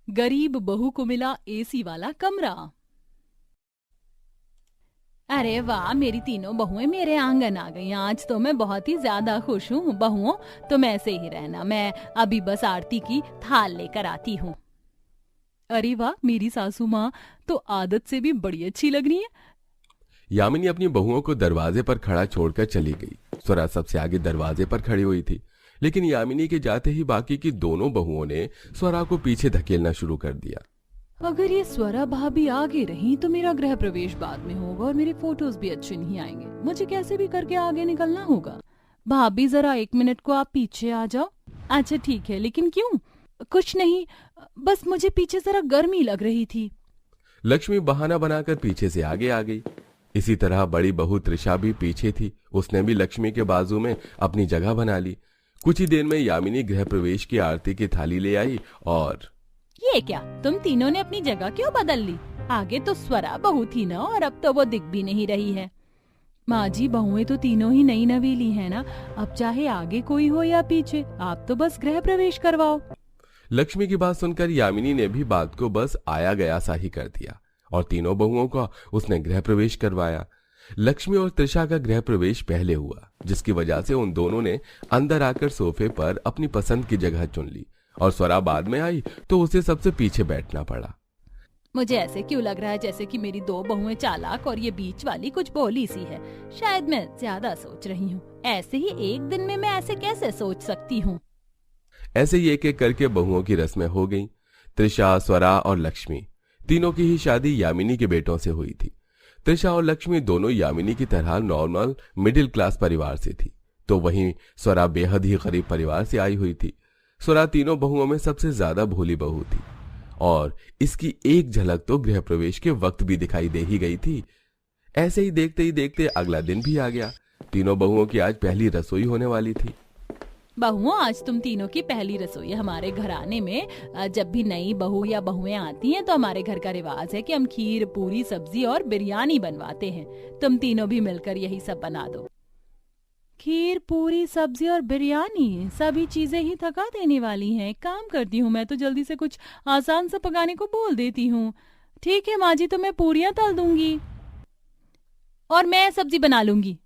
गरीब बहू को मिला एसी वाला कमरा। अरे वाह, मेरी तीनों बहुएं मेरे आंगन आ गई। आज तो मैं बहुत ही ज्यादा खुश हूँ। बहुओं, तुम ऐसे ही रहना, मैं अभी बस आरती की थाल लेकर आती हूँ। अरे वाह, मेरी सासू माँ तो आदत से भी बड़ी अच्छी लग रही है। यामिनी अपनी बहुओं को दरवाजे पर खड़ा छोड़कर चली गई। स्वरा सबसे आगे दरवाजे पर खड़ी हुई थी, लेकिन यामिनी के जाते ही बाकी की दोनों बहुओं ने स्वरा को पीछे धकेलना शुरू कर दिया। अगर ये स्वरा भाभी आगे रही तो मेरा गृह प्रवेश बाद में होगा और मेरे फोटोज भी अच्छे नहीं आएंगे। मुझे कैसे भी करके आगे निकलना होगा। भाभी जरा 1 मिनट को आप पीछे आ जाओ। अच्छा ठीक है, लेकिन क्यों? कुछ नहीं, बस मुझे पीछे जरा गर्मी लग रही थी। लक्ष्मी बहाना बनाकर पीछे से आगे आ गई। इसी तरह बड़ी बहू त्रिशा भी पीछे थी। उसने भी लक्ष्मी के बाजू में अपनी जगह बना ली। कुछ ही देर में यामिनी गृह प्रवेश की आरती की थाली ले आई और ये क्या, तुम तीनों ने अपनी जगह क्यों बदल ली? आगे तो स्वरा बहू थी ना, और अब तो वो दिख भी नहीं रही है। माँ जी, बहुएं तो तीनों ही नई नवेली है ना, अब चाहे आगे कोई हो या पीछे, आप तो बस गृह प्रवेश करवाओ। लक्ष्मी की बात सुनकर यामिनी ने भी बात को बस आया गया सा ही कर दिया और तीनों बहुओं का उसने गृह प्रवेश करवाया। लक्ष्मी और त्रिशा का गृह प्रवेश पहले हुआ, जिसकी वजह से उन दोनों ने अंदर आकर सोफे पर अपनी पसंद की जगह चुन ली और स्वरा बाद में आई तो उसे सबसे पीछे बैठना पड़ा। मुझे ऐसे क्यों लग रहा है जैसे कि मेरी 2 बहुएं चालाक और ये बीच वाली कुछ भोली सी है। शायद मैं ज्यादा सोच रही हूँ। ऐसे ही एक दिन में मैं ऐसे कैसे सोच सकती हूँ? ऐसे ही एक एक करके बहुओं की रस्में हो गईं। त्रिशा, स्वरा और लक्ष्मी तीनों की ही शादी यामिनी के बेटों से हुई थी। त्रिशा और लक्ष्मी दोनों यामिनी की तरह नॉर्मल मिडिल क्लास परिवार से थी, तो वहीं स्वरा बेहद ही गरीब परिवार से आई हुई थी। स्वरा तीनों बहुओं में सबसे ज्यादा भोली बहू थी और इसकी एक झलक तो गृह प्रवेश के वक्त भी दिखाई दे ही गई थी। ऐसे ही देखते अगला दिन भी आ गया। तीनों बहुओं की आज पहली रसोई होने वाली थी। बहुओं, आज तुम तीनों की पहली रसोई है हमारे घराने में। जब भी नई बहू या बहुएं आती हैं तो हमारे घर का रिवाज है कि हम खीर, पूरी, सब्जी और बिरयानी बनवाते हैं। तुम तीनों भी मिलकर यही सब बना दो। खीर, पूरी, सब्जी और बिरयानी, सभी चीजें ही थका देने वाली हैं। एक काम करती हूँ, मैं तो जल्दी से कुछ आसान सा पकाने को बोल देती हूँ। ठीक है माँ जी, तो मैं पूरियां तल दूंगी और मैं सब्जी बना लूंगी।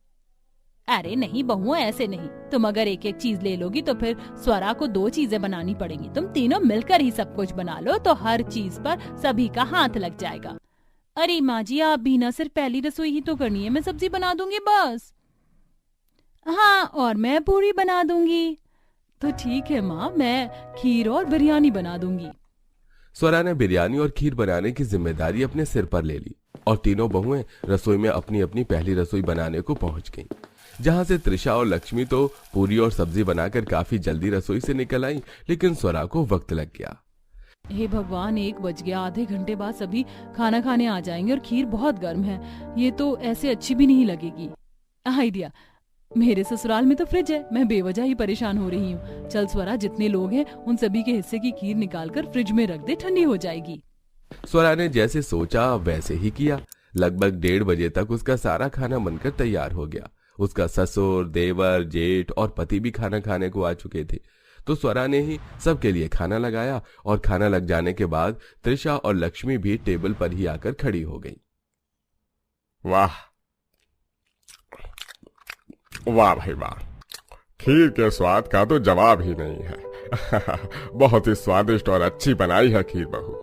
अरे नहीं बहुओं, ऐसे नहीं। तुम अगर एक एक चीज ले लोगी तो फिर स्वरा को 2 चीजें बनानी पड़ेंगी। तुम तीनों मिलकर ही सब कुछ बना लो तो हर चीज पर सभी का हाथ लग जाएगा। अरे माँ जी, आप भी ना, सिर्फ पहली रसोई ही तो करनी है। मैं सब्जी बना दूंगी बस। हाँ, और मैं पूरी बना दूंगी। तो ठीक है माँ, मैं खीर और बिरयानी बना दूंगी। स्वरा ने बिरयानी और खीर बनाने की जिम्मेदारी अपने सिर पर ले ली और तीनों बहुएं रसोई में अपनी अपनी पहली रसोई बनाने को पहुंच गईं। जहां से त्रिशा और लक्ष्मी तो पूरी और सब्जी बनाकर काफी जल्दी रसोई से निकल आई, लेकिन स्वरा को वक्त लग गया। हे भगवान, 1 बज गया। आधे घंटे बाद सभी खाना खाने आ जाएंगे और खीर बहुत गर्म है। ये तो ऐसे अच्छी भी नहीं लगेगी। आइडिया, मेरे ससुराल में तो फ्रिज है, मैं बेवजह ही परेशान हो रही हूँ। चल स्वरा, जितने लोग हैं उन सभी के हिस्से की खीर निकालकर फ्रिज में रख दे, ठंडी हो जाएगी। स्वरा ने जैसे सोचा वैसे ही किया। लगभग 1:30 बजे तक उसका सारा खाना बनकर तैयार हो गया। उसका ससुर, देवर, जेठ और पति भी खाना खाने को आ चुके थे, तो स्वरा ने ही सबके लिए खाना लगाया और खाना लग जाने के बाद त्रिशा और लक्ष्मी भी टेबल पर ही आकर खड़ी हो गई। वाह वाह भाई वाह, खीर के स्वाद का तो जवाब ही नहीं है। बहुत ही स्वादिष्ट और अच्छी बनाई है खीर बहू।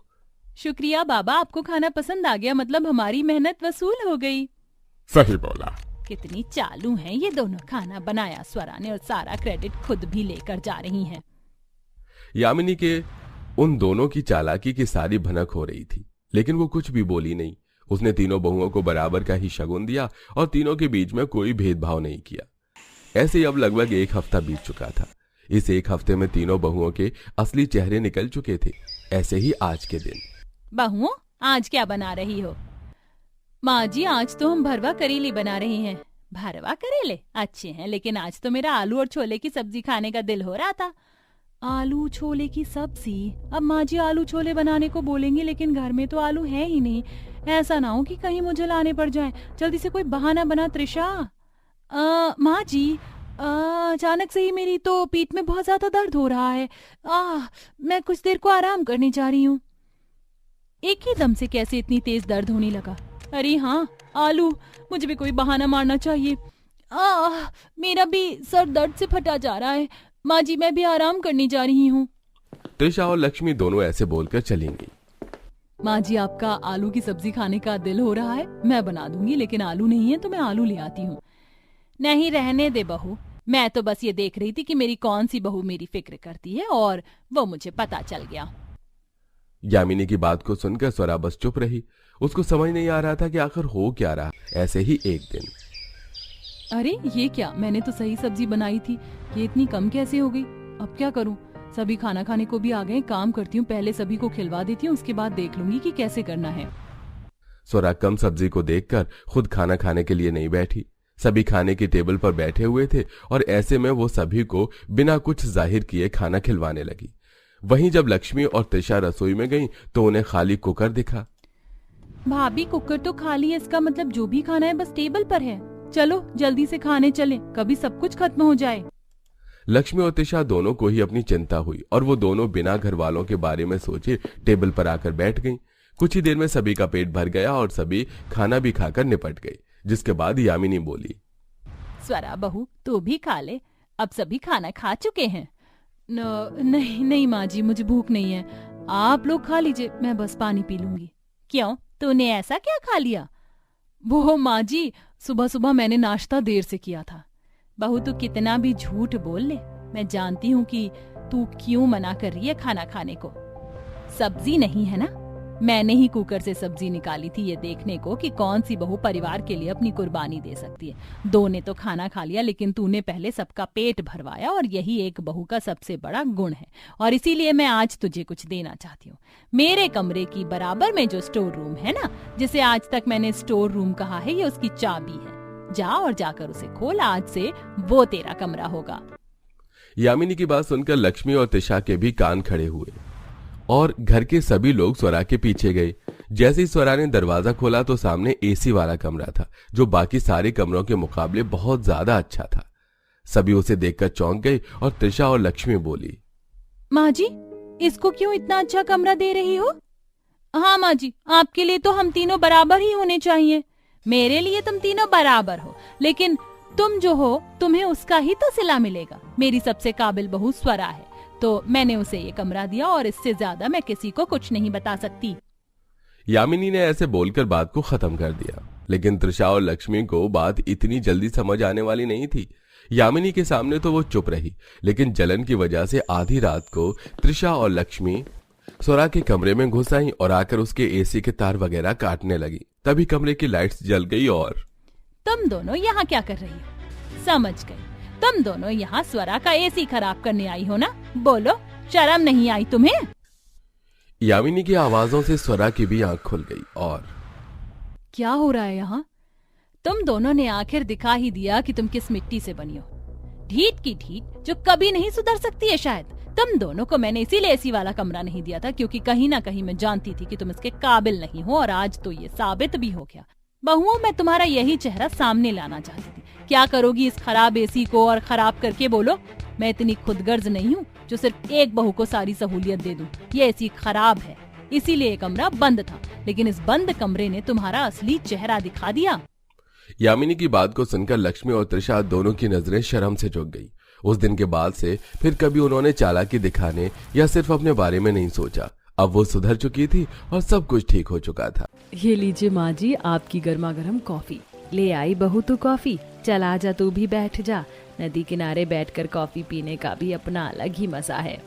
शुक्रिया बाबा, आपको खाना पसंद आ गया, मतलब हमारी मेहनत वसूल हो गई। सही बोला। कितनी चालू हैं ये दोनों। खाना बनाया स्वरा ने और सारा क्रेडिट खुद भी लेकर जा रही हैं। यामिनी के उन दोनों की चालाकी की सारी भनक हो रही थी, लेकिन वो कुछ भी बोली नहीं। उसने तीनों बहुओं को बराबर का ही शगुन दिया और तीनों के बीच में कोई भेदभाव नहीं किया। ऐसे ही अब लगभग 1 हफ्ता बीत चुका था। इस 1 हफ्ते में तीनों बहुओं के असली चेहरे निकल चुके थे। ऐसे ही आज के दिन। बहुओं, आज क्या बना रही हो? माँ जी, आज तो हम भरवा करेले बना रहे हैं। भरवा करेले अच्छे हैं, लेकिन आज तो मेरा आलू और छोले की सब्जी खाने का दिल हो रहा था। आलू छोले की सब्जी? अब माँ जी आलू छोले बनाने को बोलेंगे, लेकिन घर में तो आलू है ही नहीं। ऐसा ना हो कि कहीं मुझे लाने पड़ जाए। जल्दी से कोई बहाना बना त्रिशा। माँ जी, अचानक से ही मेरी तो पीठ में बहुत ज्यादा दर्द हो रहा है। मैं कुछ देर को आराम करने जा रही हूँ। एक ही दम से कैसे इतनी तेज दर्द होने लगा। अरे हाँ आलू, मुझे भी कोई बहाना मारना चाहिए। मेरा भी सर दर्द से फटा जा रहा है। माँ जी मैं भी आराम करने जा रही हूँ। त्रिशा और लक्ष्मी दोनों ऐसे बोलकर चली गई। माँ जी आपका आलू की सब्जी खाने का दिल हो रहा है, मैं बना दूंगी, लेकिन आलू नहीं है तो मैं आलू ले आती हूँ। नहीं रहने दे बहू, मैं तो बस ये देख रही थी कि मेरी कौन सी बहू मेरी फिक्र करती है और वो मुझे पता चल गया। यामिनी की बात को सुनकर स्वरा बस चुप रही। उसको समझ नहीं आ रहा था कि आखिर हो क्या रहा। ऐसे ही एक दिन, अरे ये क्या, मैंने तो सही सब्जी बनाई थी, ये इतनी कम कैसे हो गई? अब क्या करूं? सभी खाना खाने को भी आ गए। काम करती हूँ, पहले सभी को खिलवा देती हूँ, उसके बाद देख लूंगी कि कैसे करना है। स्वरा कम सब्जी को देखकर खुद खाना खाने के लिए नहीं बैठी। सभी खाने की टेबल पर बैठे हुए थे और ऐसे में वो सभी को बिना कुछ जाहिर किए खाना खिलवाने लगी। वहीं जब लक्ष्मी और त्रिशा रसोई में गईं तो उन्हें खाली कुकर दिखा। भाभी कुकर तो खाली है, इसका मतलब जो भी खाना है बस टेबल पर है। चलो जल्दी से खाने चलें, कभी सब कुछ खत्म हो जाए। लक्ष्मी और त्रिशा दोनों को ही अपनी चिंता हुई और वो दोनों बिना घर वालों के बारे में सोचे टेबल पर आकर बैठ गईं। कुछ ही देर में सभी का पेट भर गया और सभी खाना भी खाकर निपट गई। जिसके बाद यामिनी बोली, स्वरा बहू तू भी खा ले, अब सभी खाना खा चुके हैं। नहीं नहीं माँ जी, मुझे भूख नहीं है, आप लोग खा लीजिए, मैं बस पानी पी लूंगी। क्यों, तूने ऐसा क्या खा लिया? वो माँ जी, सुबह सुबह मैंने नाश्ता देर से किया था। बहू तू कितना भी झूठ बोल ले, मैं जानती हूँ कि तू क्यों मना कर रही है खाना खाने को। सब्जी नहीं है ना, मैंने ही कुकर से सब्जी निकाली थी ये देखने को कि कौन सी बहू परिवार के लिए अपनी कुर्बानी दे सकती है। दो ने तो खाना खा लिया, लेकिन तूने पहले सबका पेट भरवाया और यही एक बहू का सबसे बड़ा गुण है। और इसीलिए मैं आज तुझे कुछ देना चाहती हूँ। मेरे कमरे की बराबर में जो स्टोर रूम है ना, जिसे आज तक मैंने स्टोर रूम कहा है, ये उसकी चाबी है। जा और जाकर उसे खोल, आज से वो तेरा कमरा होगा। यामिनी की बात सुनकर लक्ष्मी और त्रिशा के भी कान खड़े हुए और घर के सभी लोग स्वरा के पीछे गए। जैसे ही स्वरा ने दरवाजा खोला तो सामने एसी वाला कमरा था, जो बाकी सारे कमरों के मुकाबले बहुत ज्यादा अच्छा था। सभी उसे देखकर चौंक गए और त्रिशा और लक्ष्मी बोली, माँ जी इसको क्यों इतना अच्छा कमरा दे रही हो? हाँ माँ जी, आपके लिए तो हम तीनों बराबर ही होने चाहिए। मेरे लिए तुम तीनों बराबर हो, लेकिन तुम जो हो तुम्हें उसका ही तो सिला मिलेगा। मेरी सबसे काबिल बहू स्वरा है, तो मैंने उसे ये कमरा दिया और इससे ज्यादा मैं किसी को कुछ नहीं बता सकती। यामिनी ने ऐसे बोलकर बात को खत्म कर दिया, लेकिन त्रिशा और लक्ष्मी को बात इतनी जल्दी समझ आने वाली नहीं थी। यामिनी के सामने तो वो चुप रही, लेकिन जलन की वजह से आधी रात को त्रिशा और लक्ष्मी स्वरा के कमरे में घुस आई और आकर उसके एसी के तार वगैरह काटने लगी। तभी कमरे की लाइट्स जल गई और तुम दोनों यहाँ क्या कर रही हो? समझ गई, तुम दोनों यहाँ स्वरा का एसी खराब करने आई हो ना? बोलो, शर्म नहीं आई तुम्हें? यामिनी की आवाजों से स्वरा की भी आंख खुल गई और क्या हो रहा है यहाँ? तुम दोनों ने आखिर दिखा ही दिया कि तुम किस मिट्टी से बनी हो। ढीठ की ढीठ जो कभी नहीं सुधर सकती है शायद। तुम दोनों को मैंने इसीलिए एसी वाला कमरा नहीं दिया था, क्योंकि कहीं ना कहीं मैं जानती थी कि तुम इसके काबिल नहीं हो, और आज तो ये साबित भी हो गया। बहुओं, मैं तुम्हारा यही चेहरा सामने लाना चाहती थी। क्या करोगी इस खराब एसी को? और खराब करके बोलो, मैं इतनी खुदगर्ज नहीं हूँ जो सिर्फ एक बहू को सारी सहूलियत दे दूं। ये एसी खराब है, इसीलिए कमरा बंद था, लेकिन इस बंद कमरे ने तुम्हारा असली चेहरा दिखा दिया। यामिनी की बात को सुनकर लक्ष्मी और त्रिशा दोनों की नजरें शर्म से झुक गई। उस दिन के बाद से फिर कभी उन्होंने चालाकी दिखाने या सिर्फ अपने बारे में नहीं सोचा। अब वो सुधर चुकी थी और सब कुछ ठीक हो चुका था। ये लीजिए माँ जी, आपकी गर्मा गर्म कॉफी। ले आई बहू तू कॉफी, चल आजा तू भी बैठ जा। नदी किनारे बैठकर कॉफी पीने का भी अपना अलग ही मजा है।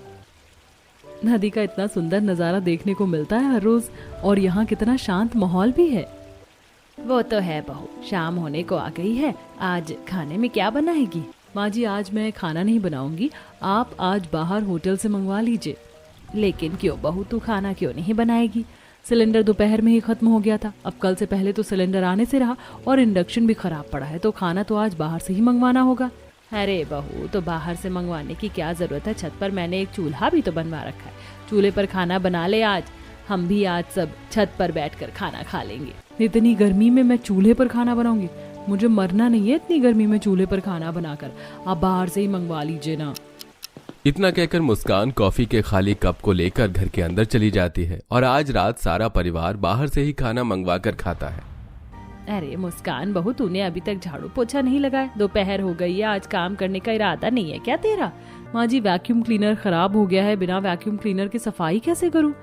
नदी का इतना सुंदर नजारा देखने को मिलता है हर रोज, और यहाँ कितना शांत माहौल भी है। वो तो है बहू, शाम होने को आ गई है। आज खाने में क्या बनाएगी? माँ जी, आज मैं खाना नहीं बनाऊंगी, आप आज बाहर होटल से मंगवा लीजिए। लेकिन क्यों बहू, तू खाना क्यों नहीं बनाएगी? सिलेंडर दोपहर में ही खत्म हो गया था, अब कल से पहले तो सिलेंडर आने से रहा और इंडक्शन भी खराब पड़ा है, तो खाना तो आज बाहर से ही मंगवाना होगा। अरे बहू, तो बाहर से मंगवाने की क्या जरूरत है? छत पर मैंने एक चूल्हा भी तो बनवा रखा है, चूल्हे पर खाना बना ले। आज हम भी आज सब छत पर बैठकर खाना खा लेंगे। इतनी गर्मी में मैं चूल्हे पर खाना बनाऊंगी? मुझे मरना नहीं है इतनी गर्मी में चूल्हे पर खाना बनाकर, आप बाहर से ही मंगवा लीजिए ना। इतना कहकर मुस्कान कॉफी के खाली कप को लेकर घर के अंदर चली जाती है और आज रात सारा परिवार बाहर से ही खाना मंगवा कर खाता है। अरे मुस्कान बहू, तूने अभी तक झाड़ू पोछा नहीं लगाया? दोपहर हो गई है, आज काम करने का इरादा नहीं है क्या तेरा? माँ जी, वैक्यूम क्लीनर खराब हो गया है, बिना वैक्यूम क्लीनर के सफाई कैसे करूँ?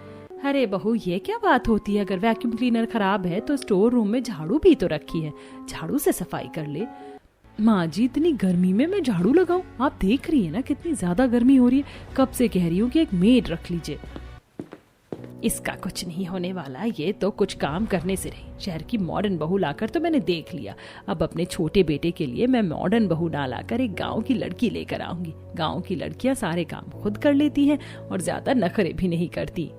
अरे बहू, ये क्या बात होती है? अगर वैक्यूम क्लीनर खराब है तो स्टोर रूम में झाड़ू भी तो रखी है, झाड़ू से सफाई कर ले। माँ जी, इतनी गर्मी में मैं झाड़ू लगाऊं? आप देख रही है ना कितनी ज्यादा गर्मी हो रही है। कब से कह रही हूँ कि एक मेड रख लीजिए। इसका कुछ नहीं होने वाला, ये तो कुछ काम करने से रही। शहर की मॉडर्न बहू लाकर तो मैंने देख लिया, अब अपने छोटे बेटे के लिए मैं मॉडर्न बहू ना लाकर एक गांव की लड़की लेकर आऊंगी। गांव की लड़कियां सारे काम खुद कर लेती हैं और ज्यादा नखरे भी नहीं करती।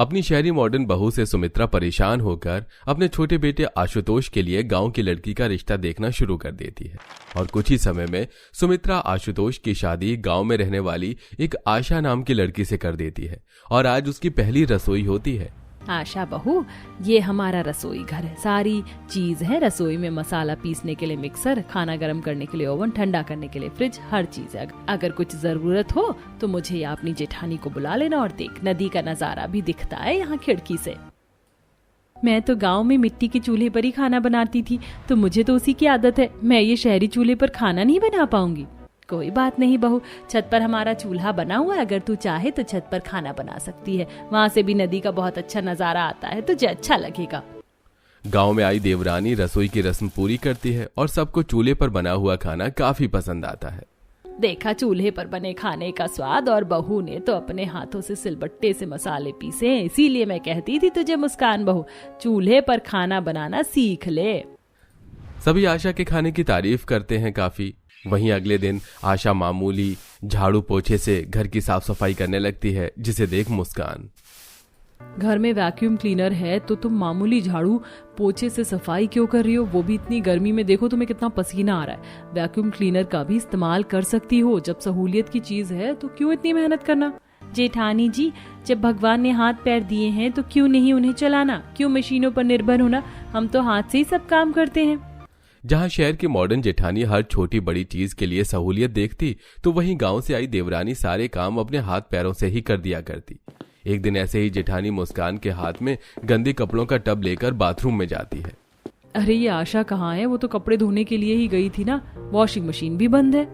अपनी शहरी मॉडर्न बहू से सुमित्रा परेशान होकर अपने छोटे बेटे आशुतोष के लिए गांव की लड़की का रिश्ता देखना शुरू कर देती है और कुछ ही समय में सुमित्रा आशुतोष की शादी गांव में रहने वाली एक आशा नाम की लड़की से कर देती है और आज उसकी पहली रसोई होती है। आशा बहू, ये हमारा रसोई घर है, सारी चीज है रसोई में। मसाला पीसने के लिए मिक्सर, खाना गर्म करने के लिए ओवन, ठंडा करने के लिए फ्रिज, हर चीज है। अगर कुछ जरूरत हो तो मुझे या अपनी जेठानी को बुला लेना। और देख, नदी का नजारा भी दिखता है यहाँ खिड़की से। मैं तो गांव में मिट्टी के चूल्हे पर ही खाना बनाती थी, तो मुझे तो उसी की आदत है। मैं ये शहरी चूल्हे पर खाना नहीं बना पाऊंगी। कोई बात नहीं बहू, छत पर हमारा चूल्हा बना हुआ है, अगर तू चाहे तो छत पर खाना बना सकती है। वहाँ से भी नदी का बहुत अच्छा नजारा आता है, तुझे अच्छा लगेगा। गांव में आई देवरानी रसोई की रस्म पूरी करती है और सबको चूल्हे पर बना हुआ खाना काफी पसंद आता है। देखा चूल्हे पर बने खाने का स्वाद, और बहू ने तो अपने हाथों से सिलबट्टे से मसाले पीसे। इसीलिए मैं कहती थी तुझे मुस्कान बहू, चूल्हे पर खाना बनाना सीख ले। सभी आशा के खाने की तारीफ करते हैं काफी। वहीं अगले दिन आशा मामूली झाड़ू पोछे से घर की साफ सफाई करने लगती है, जिसे देख मुस्कान, घर में वैक्यूम क्लीनर है तो तुम मामूली झाड़ू पोछे से सफाई क्यों कर रही हो? वो भी इतनी गर्मी में। देखो तुम्हें कितना पसीना आ रहा है। वैक्यूम क्लीनर का भी इस्तेमाल कर सकती हो, जब सहूलियत की चीज है तो क्यों इतनी मेहनत करना? जेठानी जी, जब भगवान ने हाथ पैर दिए हैं तो क्यों नहीं उन्हें चलाना? क्यों मशीनों पर निर्भर होना? हम तो हाथ से ही सब काम करते हैं। जहां शहर की मॉडर्न जेठानी हर छोटी बड़ी चीज के लिए सहूलियत देखती, तो वहीं गांव से आई देवरानी सारे काम अपने हाथ पैरों से ही कर दिया करती। एक दिन ऐसे ही जेठानी मुस्कान के हाथ में गंदे कपड़ों का टब लेकर बाथरूम में जाती है। अरे ये आशा कहाँ है? वो तो कपड़े धोने के लिए ही गई थी ना, वॉशिंग मशीन भी बंद है।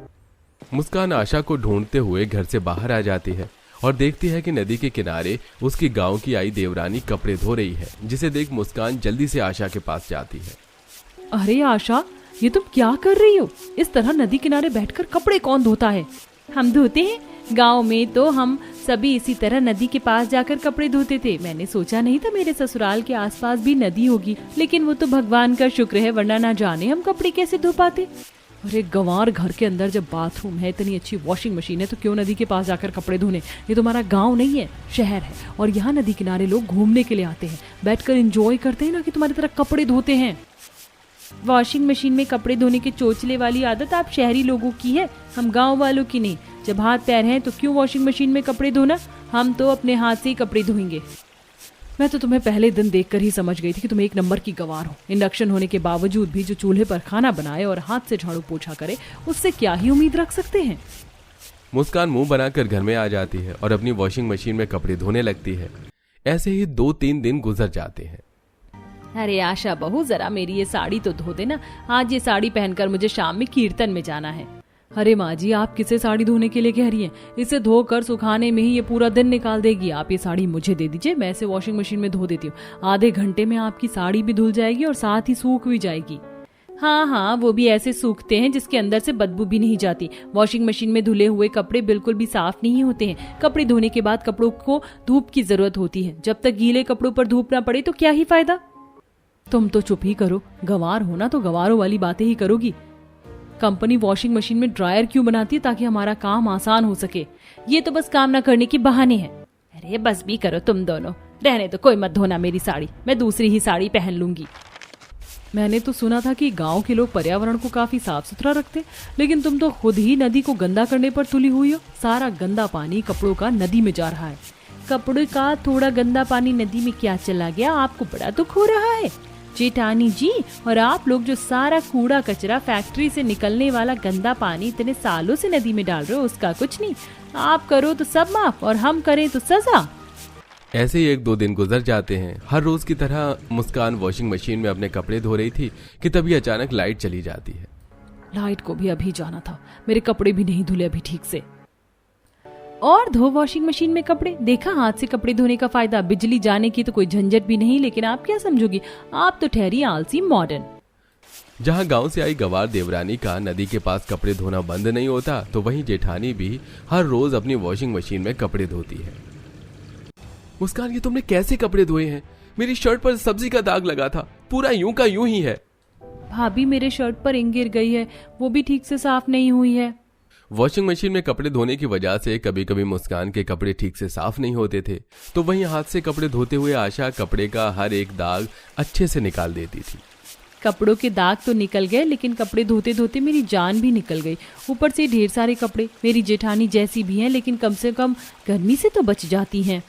मुस्कान आशा को ढूंढते हुए घर से बाहर आ जाती है और देखती है कि नदी के किनारे उसकी गांव की आई देवरानी कपड़े धो रही है, जिसे देख मुस्कान जल्दी से आशा के पास जाती है। अरे आशा, ये तुम क्या कर रही हो? इस तरह नदी किनारे बैठकर कपड़े कौन धोता है? हम धोते हैं। गांव में तो हम सभी इसी तरह नदी के पास जाकर कपड़े धोते थे। मैंने सोचा नहीं था मेरे ससुराल के आसपास भी नदी होगी, लेकिन वो तो भगवान का शुक्र है, वरना ना जाने हम कपड़े कैसे धो पाते। अरे गंवार, घर के अंदर जब बाथरूम है, इतनी अच्छी वॉशिंग मशीन है, तो क्यों नदी के पास जाकर कपड़े धोने? ये तो हमारा गांव नहीं है, शहर है, और यहाँ नदी किनारे लोग घूमने के लिए आते हैं, बैठकर एंजॉय करते हैं, ना कि तुम्हारी तरह कपड़े धोते हैं। वॉशिंग मशीन में कपड़े धोने के चोचले वाली आदत आप शहरी लोगों की है, हम गांव वालों की नहीं। जब हाथ पैर हैं तो क्यों वॉशिंग मशीन में कपड़े धोना? हम तो अपने हाथ से ही कपड़े धोएंगे। मैं तो तुम्हें पहले दिन देखकर ही समझ गई थी कि तुम एक नंबर की गंवार हो। इंडक्शन होने के बावजूद भी जो चूल्हे पर खाना बनाए और हाथ से झाड़ू पोछा करे, उससे क्या ही उम्मीद रख सकते हैं। मुस्कान मुंह बनाकर घर में आ जाती है और अपनी वॉशिंग मशीन में कपड़े धोने लगती है। ऐसे ही 2-3 दिन गुजर जाते हैं। अरे आशा बहू, जरा मेरी ये साड़ी तो धो देना। आज ये साड़ी पहनकर मुझे शाम में कीर्तन में जाना है। अरे माँ जी, आप किसे साड़ी धोने के लिए कह रही हैं? इसे धोकर सुखाने में ही ये पूरा दिन निकाल देगी। आप ये साड़ी मुझे दे दीजिए, मैं इसे वॉशिंग मशीन में धो देती हूँ। आधे घंटे में आपकी साड़ी भी धुल जाएगी और साथ ही सूख भी जाएगी। हाँ हाँ, वो भी ऐसे सूखते हैं जिसके अंदर से बदबू भी नहीं जाती। वॉशिंग मशीन में धुले हुए कपड़े बिल्कुल भी साफ नहीं होते हैं। कपड़े धोने के बाद कपड़ों को धूप की जरूरत होती है। जब तक गीले कपड़ों पर धूप ना पड़े तो क्या ही फायदा। तुम तो चुप ही करो। गंवार हो ना तो गंवारों वाली बातें ही करोगी। कंपनी वॉशिंग मशीन में ड्रायर क्यों बनाती है? ताकि हमारा काम आसान हो सके। ये तो बस काम ना करने के बहाने हैं। अरे बस भी करो तुम दोनों, रहने तो कोई मत धोना मेरी साड़ी, मैं दूसरी ही साड़ी पहन लूंगी। मैंने तो सुना था कि गांव के लोग पर्यावरण को काफी साफ सुथरा रखते, लेकिन तुम तो खुद ही नदी को गंदा करने पर तुली हुई हो। सारा गंदा पानी कपड़ों का नदी में जा रहा है। कपड़े का थोड़ा गंदा पानी नदी में क्या चला गया? आपको बड़ा दुख हो रहा है? जेठानी जी, और आप लोग जो सारा कूड़ा कचरा, फैक्ट्री से निकलने वाला गंदा पानी इतने सालों से नदी में डाल रहे हो, उसका कुछ नहीं। आप करो तो सब माफ और हम करें तो सजा। ऐसे ही 1-2 दिन गुजर जाते हैं। हर रोज की तरह मुस्कान वॉशिंग मशीन में अपने कपड़े धो रही थी कि तभी अचानक लाइट चली जाती है। लाइट को भी अभी जाना था, मेरे कपड़े भी नहीं धुले अभी ठीक से। और धो वॉशिंग मशीन में कपड़े। देखा हाथ से कपड़े धोने का फायदा। बिजली जाने की तो कोई झंझट भी नहीं, लेकिन आप क्या समझोगी, आप तो ठहरी आलसी मॉडर्न। जहां गांव से आई गवार देवरानी का नदी के पास कपड़े धोना बंद नहीं होता, तो वहीं जेठानी भी हर रोज अपनी वॉशिंग मशीन में कपड़े धोती है। मुस्कान, ये तुमने कैसे कपड़े धोए हैं? मेरी शर्ट पर सब्जी का दाग लगा था, पूरा यूं का यूं ही है। भाभी, मेरे शर्ट पर इंक गिर गई है, वो भी ठीक से साफ नहीं हुई है। वॉशिंग मशीन में कपड़े धोने की वजह से कभी कभी मुस्कान के कपड़े ठीक से साफ नहीं होते थे, तो वहीं हाथ से कपड़े धोते हुए आशा कपड़े का हर एक दाग अच्छे से निकाल देती थी। कपड़ों के दाग तो निकल गए, लेकिन कपड़े धोते धोते मेरी जान भी निकल गई। ऊपर से ढेर सारे कपड़े। मेरी जेठानी जैसी भी हैं, लेकिन कम से कम गर्मी से तो बच जाती हैं।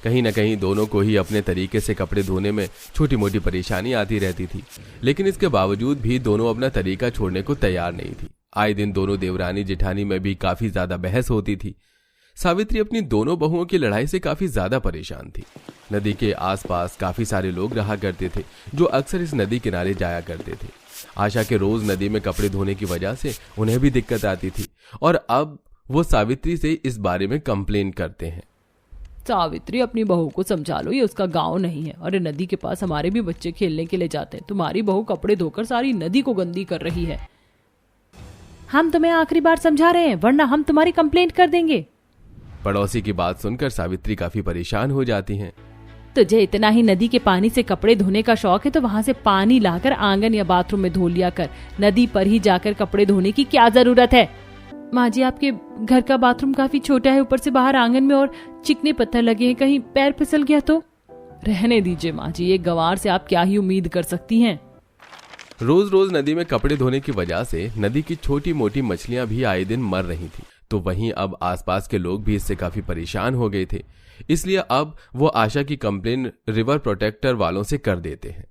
कहीं न कहीं दोनों को ही अपने तरीके से कपड़े धोने में छोटी मोटी परेशानी आती रहती थी, लेकिन इसके बावजूद भी दोनों अपना तरीका छोड़ने को तैयार नहीं थी। आए दिन दोनों देवरानी जेठानी में भी काफी ज्यादा बहस होती थी। सावित्री अपनी दोनों बहुओं की लड़ाई से काफी ज्यादा परेशान थी। नदी के आसपास काफी सारे लोग रहा करते थे, जो अक्सर इस नदी किनारे जाया करते थे। आशा के रोज नदी में कपड़े धोने की वजह से उन्हें भी दिक्कत आती थी, और अब वो सावित्री से इस बारे में कंप्लेन करते हैं। सावित्री, अपनी बहू को समझा लो, ये उसका गांव नहीं है। अरे नदी के पास हमारे भी बच्चे खेलने के लिए जाते हैं। तुम्हारी बहू कपड़े धोकर सारी नदी को गंदी कर रही है। हम तुम्हें आखिरी बार समझा रहे हैं, वरना हम तुम्हारी कंप्लेंट कर देंगे। पड़ोसी की बात सुनकर सावित्री काफी परेशान हो जाती हैं। तुझे इतना ही नदी के पानी से कपड़े धोने का शौक है तो वहां से पानी लाकर आंगन या बाथरूम में धो लिया कर। नदी पर ही जाकर कपड़े धोने की क्या जरूरत है? माँ जी, आपके घर का बाथरूम काफी छोटा है, ऊपर से बाहर आंगन में और चिकने पत्थर लगे हैं, कहीं पैर फिसल गया तो? रहने दीजिए माँ जी, एक गंवार से आप क्या ही उम्मीद कर सकती हैं। रोज रोज नदी में कपड़े धोने की वजह से नदी की छोटी मोटी मछलियां भी आए दिन मर रही थी, तो वहीं अब आसपास के लोग भी इससे काफी परेशान हो गए थे। इसलिए अब वो आशा की कंप्लेन रिवर प्रोटेक्टर वालों से कर देते हैं।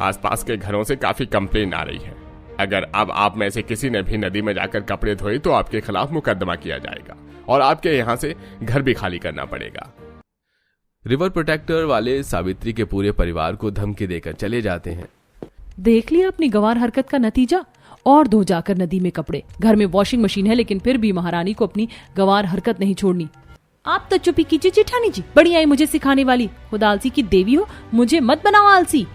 आसपास के घरों से काफी कंप्लेन आ रही है। अगर अब आप में से किसी ने भी नदी में जाकर कपड़े धोए तो आपके खिलाफ मुकदमा किया जाएगा और आपके यहाँ से घर भी खाली करना पड़ेगा। रिवर प्रोटेक्टर वाले सावित्री के पूरे परिवार को धमकी देकर चले जाते हैं। देख लिया अपनी गंवार हरकत का नतीजा। और धो जाकर नदी में कपड़े। घर में वॉशिंग मशीन है, लेकिन फिर भी महारानी को अपनी गंवार हरकत नहीं छोड़नी। आप तो चुप ही कीजिए जेठानी जी, बड़ी आई मुझे सिखाने वाली। खुद आलसी की देवी हो, मुझे मत बनाओ आलसी।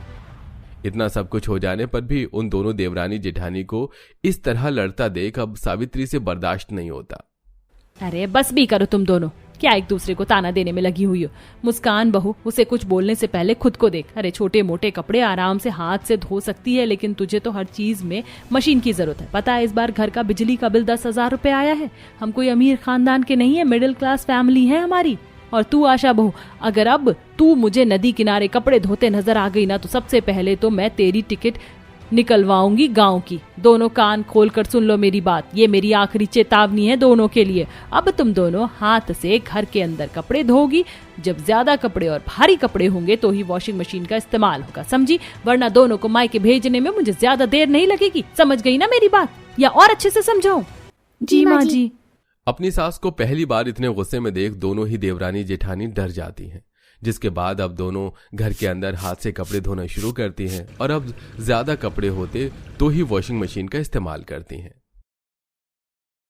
इतना सब कुछ हो जाने पर भी उन दोनों देवरानी जेठानी को इस तरह लड़ता देख अब सावित्री से बर्दाश्त नहीं होता। अरे बस भी करो तुम दोनों, क्या एक दूसरे को ताना देने में लगी हुई हो। मुस्कान बहू, उसे कुछ बोलने से पहले खुद को देख। अरे छोटे मोटे कपड़े आराम से हाथ से धो सकती है, लेकिन तुझे तो हर चीज में मशीन की जरूरत है। पता है इस बार घर का बिजली का बिल 10,000 रुपए आया है। हम कोई अमीर खानदान के नहीं है, मिडिल क्लास फैमिली है हमारी। और तू आशा बहू, अगर अब तू मुझे नदी किनारे कपड़े धोते नजर आ गई ना, तो सबसे पहले तो मैं तेरी टिकट निकलवाऊंगी गांव की। दोनों कान खोलकर सुन लो मेरी बात, ये मेरी आखिरी चेतावनी है दोनों के लिए। अब तुम दोनों हाथ से घर के अंदर कपड़े धोगी। जब ज्यादा कपड़े और भारी कपड़े होंगे तो ही वॉशिंग मशीन का इस्तेमाल होगा, समझी? वरना दोनों को मायके भेजने में मुझे ज्यादा देर नहीं लगेगी। समझ गई ना मेरी बात, या और अच्छे से समझाऊं? जी माँ जी। अपनी सास को पहली बार इतने गुस्से में देख दोनों ही देवरानी जेठानी डर जाती हैं, जिसके बाद अब दोनों घर के अंदर हाथ से कपड़े धोना शुरू करती हैं और अब ज्यादा कपड़े होते तो ही वॉशिंग मशीन का इस्तेमाल करती हैं।